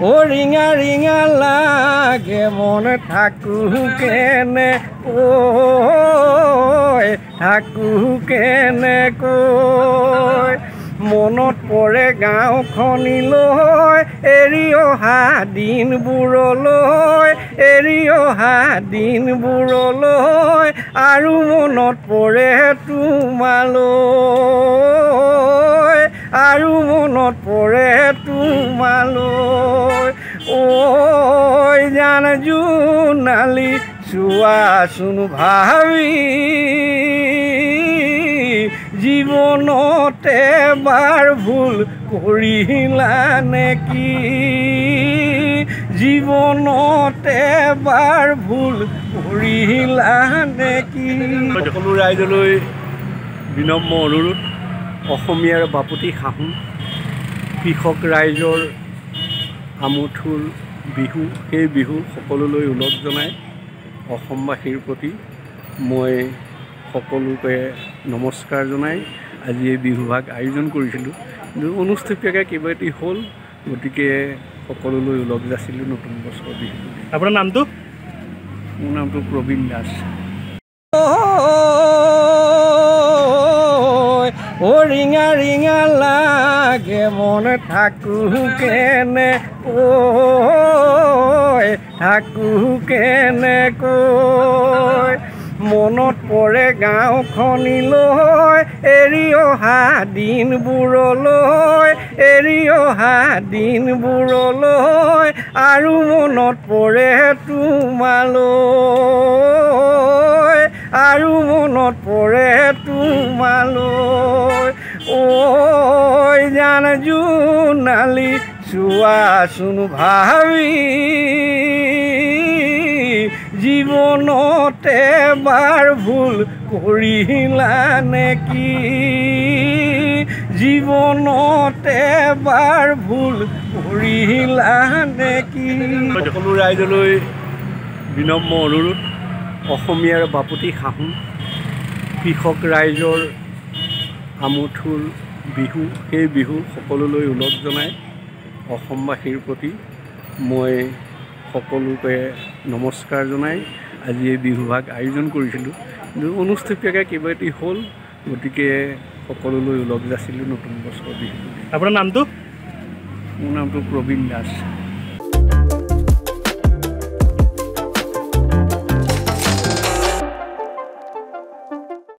ও ৰিঙা ৰিঙা লাগে মন থাকো কেনেকৈ থাকো কেনেকৈ মনত পৰে গাঁওখনিলৈ এৰি অহা দিনবোৰলৈ এৰি অহা দিনবোৰলৈ আৰু মনত পৰে তোমালৈ আৰু মনত পৰে তোমালৈ ঐ জান জোনালী চোৱাচোন ভাবি জীৱনতে এবাৰ ভুল কৰিলা নেকি জীৱনতে এবাৰ ভুল কৰিলা নেকি সকলো ৰাইজলৈ বিনম্ৰ অনুৰোধ অসমীয়াৰ বাপতি সাহোন কৃষক ৰাইজৰ আমঠুৰ বিহু সেই বিহু সকলোলৈ ওলগ জনাই অসমবাসীৰ প্ৰতি মই সকলোকে নমস্কাৰ জনাই আজি এই বিহুভাগ আয়োজন কৰিছিলোঁ কিন্তু অনুষ্ঠিতভাৱে কেইবাটি হ'ল গতিকে সকলোলৈ ওলগ যাছিলোঁ নতুন বছৰৰ বিহু আপোনাৰ নামটো মোৰ নামটো প্ৰবীণ দাস ও ৰিঙা ৰিঙা লাগে মন থাকো কেনেকৈ থাকো কেনেকৈ মনত পৰে গাঁওখনিলৈ এৰি অহা দিনবোৰলৈ এৰি অহা দিনবোৰলৈ আৰু মনত পৰে তোমালৈ আৰু মনত পৰে তোমালৈ ঐ জান জোনালী চোৱাচোন ভাবি জীৱনতে এবাৰ ভুল কৰিলা নেকি জীৱনতে এবাৰ ভুল কৰিলা নেকি সকলো ৰাইজলৈ বিনম্ৰ অনুৰোধ অসমীয়াৰ বাপতি সাহোন কৃষক ৰাইজৰ আমঠুৰ বিহু সেই বিহু সকলোলৈ ওলগ জনাই অসমবাসীৰ প্ৰতি মই সকলোকে নমস্কাৰ জনাই আজি এই বিহুভাগ আয়োজন কৰিছিলোঁ কিন্তু অনুষ্ঠিতভাৱে কেইবাটি হ'ল গতিকে সকলোলৈ ওলগ যাছিলোঁ নতুন বছৰৰ বিহু আপোনাৰ নামটো মোৰ নামটো প্ৰবীণ দাস